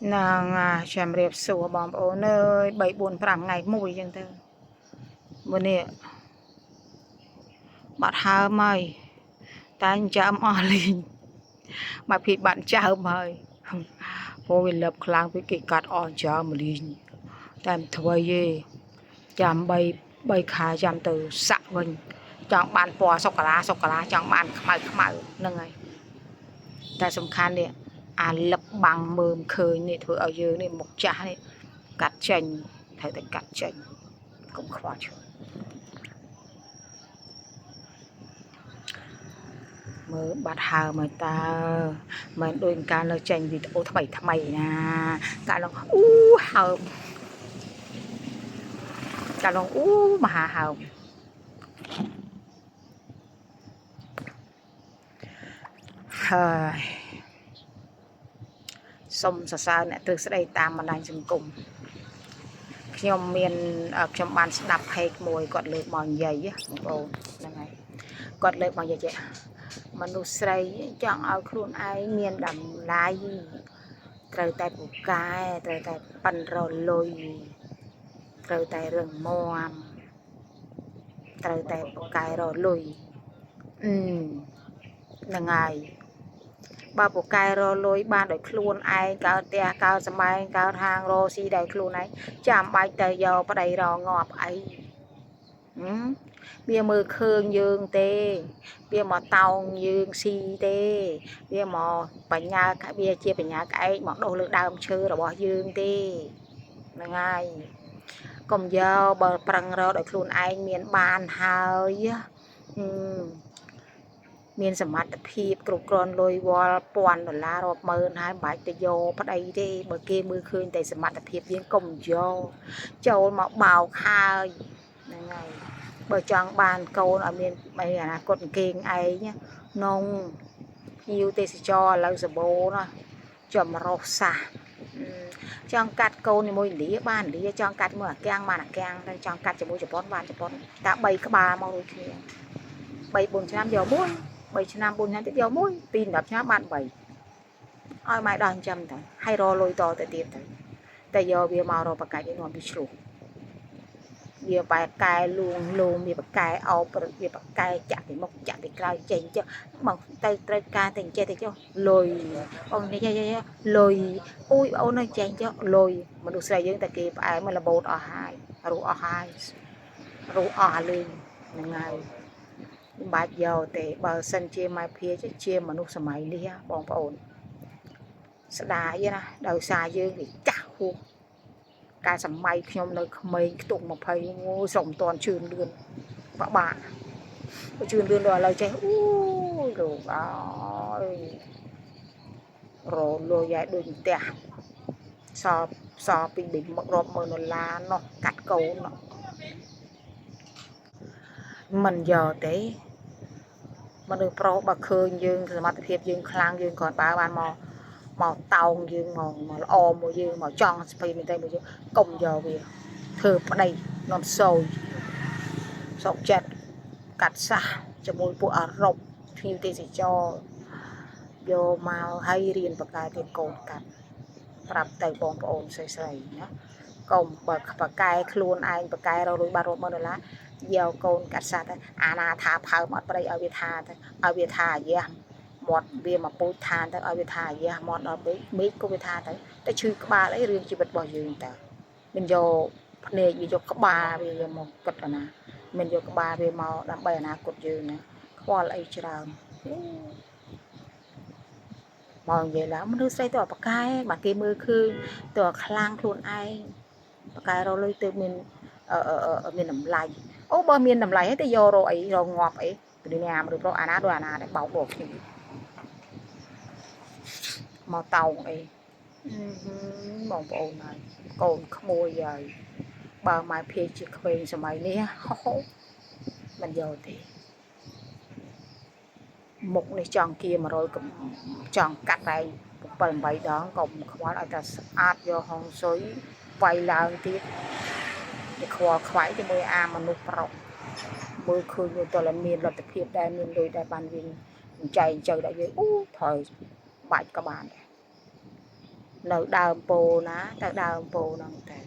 nàng chạm riệp sủa bom ổ nơi 7-4-5 ngày mùi chẳng tư bữa nè bạn hơ mày ta chạm ở linh mà bị bạn chạm mày ôi lập khlang với cái cắt ở chạm linh tam thôi gì chạm bay bay khá chạm từ sạ mình chọn bạn bò sọc lá chọn bạn khmai nâng này ta sông khan nè lập bằng mơm khơi nè thôi ở dưới này một chả này cắt chanh thấy tại cắt chanh cũng khó chứ mới bắt hào mà ta mình đôi ca nó chanh vì ô thằng mày nè cả nó hào cả nó mà hào xong sao nè từ sẽ đây tam mà đang dừng cùng nhom miền ở trong bàn đập hay mùi còn lượt mòn dày á một này còn lượt mòn dày chị mà nụ sấy chọn ao khuôn ai miền đầm lái trời tay bù cay trời tay pan rồi lôi trời tay rừng moam trời tay bù cay rồi lôi là ngày ba bộ cài rồi lối ban đổi khuôn ai cao tia cao sầm mai cao thang rồi si đầy khuôn ấy chạm bài tờ giờ bắt đầy rò ngọt ấy bia mưa khương dương tê bia mà tàu dương si tê bia mà bánh nhà cái bia chia bánh nhà cái mà đồ lực đam chơi rồi bỏ dương tê là ngay còn giờ bờ prang rồi đổi khuôn anh miền ban hơi miềnสมรรถภาพគ្រប់គ្រាន់លុយវល់$1000រាប់ម៉ឺនហើយបាច់ទៅយកប្តីទេបើគេមើលឃើញតែសមត្ថភាពយើងកុំយកចូលមកបោកហើយហ្នឹងហើយបើចង់បានកូនឲ្យមានអនាគតគេងឯងនងភ្ញៀវទេសចរឥឡូវសបោណាចម្រុះសាសចង់កាត់កូនជាមួយឥណ្ឌាបានឥណ្ឌាចង់កាត់មួយអាកាំងបានអាកាំងតែចង់កាត់ជាមួយជប៉ុនបានជប៉ុនតា3ក្បាលមកដូចគ្នា3-4 ឆ្នាំយកមួយ3 ឆ្នាំ 4 ឆ្នាំទៀតយកមួយពី10 ឆ្នាំបាន3ឲ្យម៉ែដល់ចិញ្ចឹមទៅឲ្យរលុយតទៅទៀតទៅតែយកវាមករកបកាច់ឲ្យនាំវាឆ្លុះវាបែកកែលួងលោមវាបកែអោបវាបកែចាក់ពីមុខចាក់ពីក្រោយចេញចុះមកទៅត្រូវការតែចេះទៅចុះលុយបងនេះលុយអូយបងអូននៅចេញចុះលុយមនុស្សស្រីយើងតែគេផ្អែមមកលបោតអស់ហើយរੂអស់ហើយរੂអស់អាលេងហ្នឹងហើយបាច់យកទេបើសិនជាម៉ែភាជាមនុស្សសម័យនេះបងប្អូនស្ដាយណាដោយសារយើងវាចាស់ហួសការសម័យខ្ញុំនៅក្មេងខ្ទង់20អូសុំតន់ជឿនលឿនបាក់ជឿនលឿនដល់ឥឡូវចេះអូយលោកអើយរលុយឲ្យដូចផ្ទះសពីបិមករត់$10,000នោះកាត់កូនមិនយកទេមនុស្សប្រុសបើឃើញយើងសមត្ថភាពយើងខ្លាំងយើងគ្រាន់បើបានមកតោងយើងមកល្អមួយយើងមកចង់ស្ពៃមែនទេមួយយើងកុំយកវាធ្វើប្តីនាំសូយសុកចិត្តកាត់សាសជាមួយពួកអរ៉ុបភ្ញៀវទេសចរយកមកឲ្យរៀនបកកែទៀតកូនកាត់ប្រាប់ទៅបងប្អូនស្រីណាកុំបើបកកែខ្លួនឯងបកកែរលុយបាន$10,000យកកូនកាត់សាទៅអាណាថាផើមអត់ប្តីឲ្យវាថាទៅឲ្យវាថាអាយ៉ាមាត់វាមកពូជឋានទៅឲ្យវាថាអាយ៉ាមាត់ដល់មេឃក៏វាថាទៅឈឺក្បាលអីរឿងជីវិតរបស់យើងតើមិនយកភ្នែកវាយកក្បាលវាមកគិតណាមិនយកក្បាលវាមកដើម្បីអនាគតយើងណាខ្វល់អីច្រើនមកនិយាយឡើងមនុស្សស្រីទៅបកកែបើគេមើលឃើញទៅខ្លាំងខ្លួនឯងបកកែរលុយទៅមានតម្លៃអូបើមានតម្លៃហើយទៅយករកអីរកងាប់អីពីញ៉ាំឬប្រុសអាណាដូចអាណាដែលបោកបោកគ្នាមកតោងអីបងប្អូនហើយកូនក្មួយហើយបើម៉ែភាជាក្មេងសម័យនេះមិនយកទេមុខនេះចង់គៀ100ចង់កាត់ហើយ7-8 ដងក៏ខ្វល់ឲ្យតែស្អាតយកហុងស៊ុយវាយឡើងទៀតវាខ្វល់ខ្វាយជាមួយមនុស្សប្រុសមើលឃើញទៅតែមានលទ្ធភាពដែលមានលុយដែលបានវិញចែកចៅដល់យើងអូថយបាច់ក៏បានដែរ នៅដើមពោណាទៅដើមពោហ្នឹងតែ